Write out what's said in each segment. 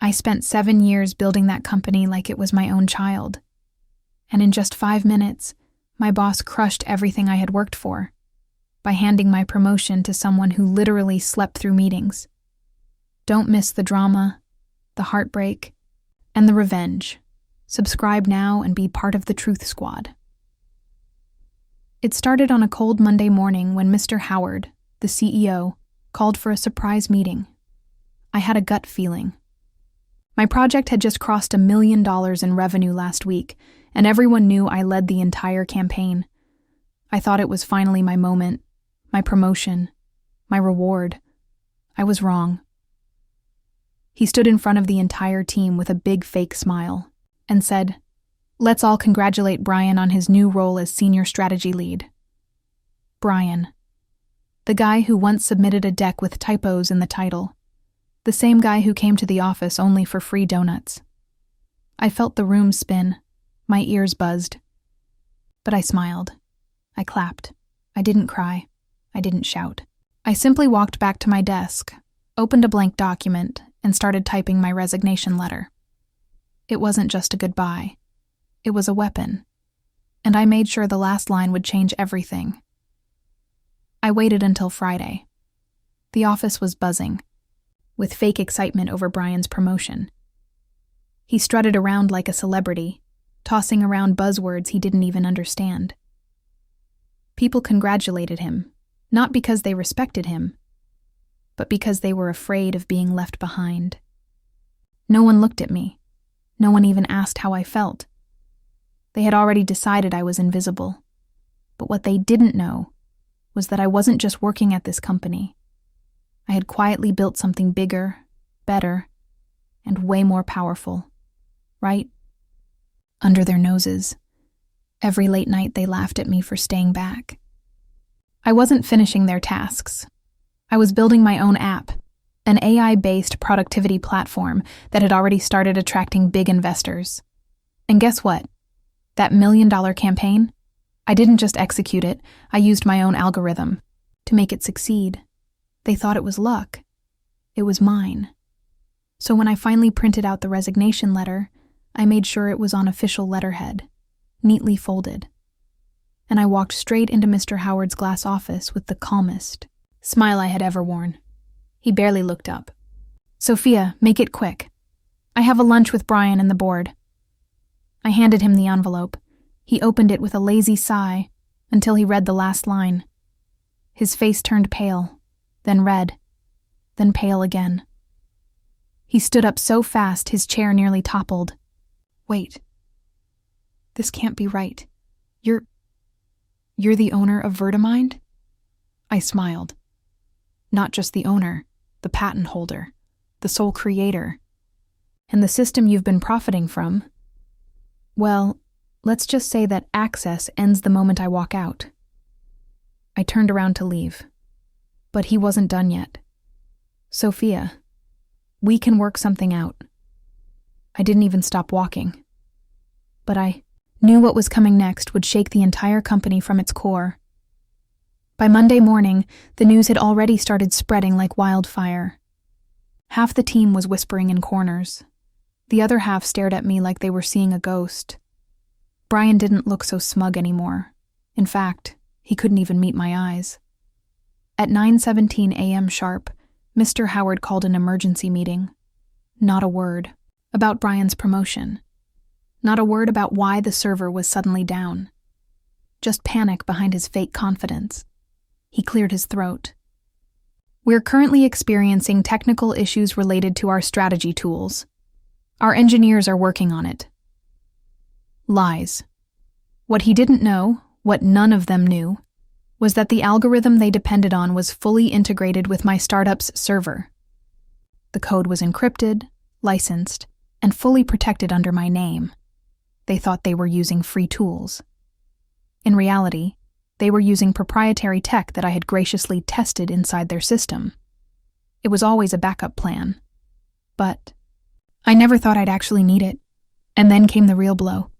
I spent 7 years building that company like it was my own child. And in just 5 minutes, my boss crushed everything I had worked for by handing my promotion to someone who literally slept through meetings. Don't miss the drama, the heartbreak, and the revenge. Subscribe now and be part of the Truth Squad. It started on a cold Monday morning when Mr. Howard, the CEO, called for a surprise meeting. I had a gut feeling. My project had just crossed $1 million in revenue last week, and everyone knew I led the entire campaign. I thought it was finally my moment, my promotion, my reward. I was wrong. He stood in front of the entire team with a big fake smile and said, "Let's all congratulate Brian on his new role as Senior Strategy Lead." Brian, the guy who once submitted a deck with typos in the title, the same guy who came to the office only for free donuts. I felt the room spin, my ears buzzed. But I smiled. I clapped. I didn't cry. I didn't shout. I simply walked back to my desk, opened a blank document, and started typing my resignation letter. It wasn't just a goodbye. It was a weapon. And I made sure the last line would change everything. I waited until Friday. The office was buzzing, with fake excitement over Brian's promotion. He strutted around like a celebrity, tossing around buzzwords he didn't even understand. People congratulated him, not because they respected him, but because they were afraid of being left behind. No one looked at me. No one even asked how I felt. They had already decided I was invisible. But what they didn't know was that I wasn't just working at this company. I had quietly built something bigger, better, and way more powerful. Right under their noses. Every late night they laughed at me for staying back. I wasn't finishing their tasks. I was building my own app, an AI-based productivity platform that had already started attracting big investors. And guess what? That $1 million campaign? I didn't just execute it, I used my own algorithm to make it succeed. They thought it was luck. It was mine. So when I finally printed out the resignation letter, I made sure it was on official letterhead, neatly folded. And I walked straight into Mr. Howard's glass office with the calmest smile I had ever worn. He barely looked up. "Sophia, make it quick. I have a lunch with Brian and the board." I handed him the envelope. He opened it with a lazy sigh until he read the last line. His face turned pale, then red, then pale again. He stood up so fast his chair nearly toppled. "Wait. This can't be right. You're the owner of Vertimind?" I smiled. "Not just the owner, the patent holder, the sole creator. And the system you've been profiting from? Well, let's just say that access ends the moment I walk out." I turned around to leave. But he wasn't done yet. "Sophia, we can work something out." I didn't even stop walking. But I knew what was coming next would shake the entire company from its core. By Monday morning, the news had already started spreading like wildfire. Half the team was whispering in corners. The other half stared at me like they were seeing a ghost. Brian didn't look so smug anymore. In fact, he couldn't even meet my eyes. At 9:17 a.m. sharp, Mr. Howard called an emergency meeting. Not a word about Brian's promotion. Not a word about why the server was suddenly down. Just panic behind his fake confidence. He cleared his throat. "We're currently experiencing technical issues related to our strategy tools. Our engineers are working on it." Lies. What he didn't know, what none of them knew, was that the algorithm they depended on was fully integrated with my startup's server. The code was encrypted, licensed, and fully protected under my name. They thought they were using free tools. In reality, they were using proprietary tech that I had graciously tested inside their system. It was always a backup plan. But I never thought I'd actually need it. And then came the real blow.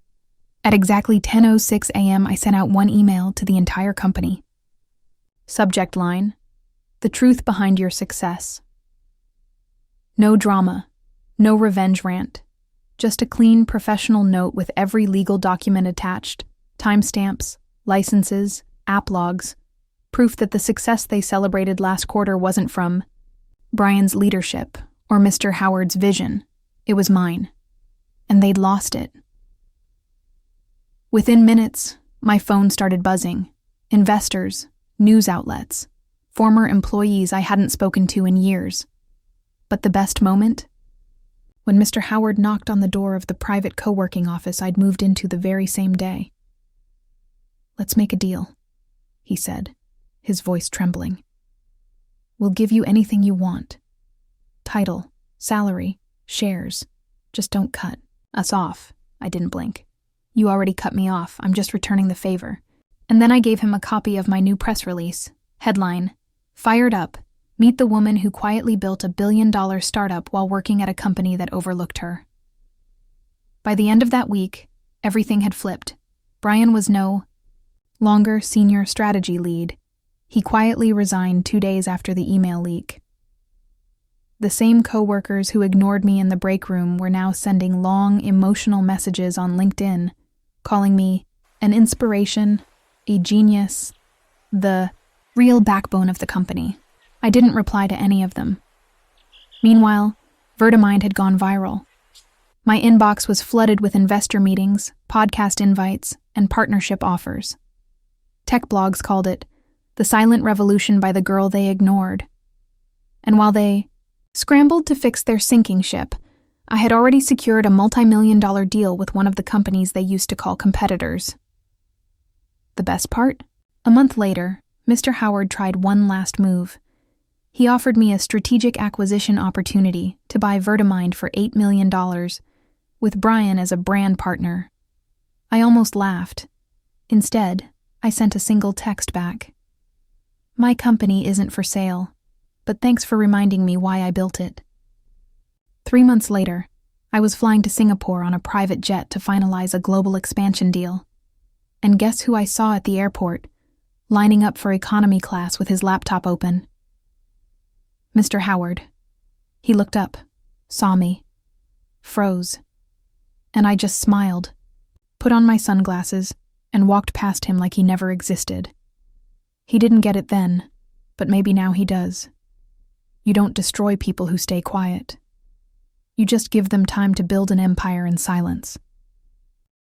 At exactly 10:06 a.m., I sent out one email to the entire company. Subject line: "The truth behind your success." No drama, No revenge rant. Just a clean, professional note with every legal document attached, timestamps, licenses, app logs, proof that the success they celebrated last quarter wasn't from Brian's leadership or Mr. Howard's vision. It was mine. And they'd lost it. Within minutes, my phone started buzzing. Investors, news outlets, former employees I hadn't spoken to in years. But the best moment? When Mr. Howard knocked on the door of the private co-working office I'd moved into the very same day. "Let's make a deal," he said, his voice trembling. "We'll give you anything you want. Title, salary, shares. Just don't cut us off." I didn't blink. "You already cut me off. I'm just returning the favor." And then I gave him a copy of my new press release. Headline, "Fired Up. Meet the woman who quietly built a billion-dollar startup while working at a company that overlooked her." By the end of that week, everything had flipped. Brian was no longer senior strategy lead. He quietly resigned 2 days after the email leak. The same coworkers who ignored me in the break room were now sending long, emotional messages on LinkedIn, calling me an inspiration, a genius, the real backbone of the company. I didn't reply to any of them. Meanwhile, Vertimind had gone viral. My inbox was flooded with investor meetings, podcast invites, and partnership offers. Tech blogs called it the silent revolution by the girl they ignored. And while they scrambled to fix their sinking ship, I had already secured a multi-million-dollar deal with one of the companies they used to call competitors. The best part? A month later, Mr. Howard tried one last move. He offered me a strategic acquisition opportunity to buy Vertimind for $8 million, with Brian as a brand partner. I almost laughed. Instead, I sent a single text back. "My company isn't for sale, but thanks for reminding me why I built it." 3 months later, I was flying to Singapore on a private jet to finalize a global expansion deal. And guess who I saw at the airport, lining up for economy class with his laptop open? Mr. Howard. He looked up, saw me, froze. And I just smiled, put on my sunglasses, and walked past him like he never existed. He didn't get it then, but maybe now he does. You don't destroy people who stay quiet. You just give them time to build an empire in silence.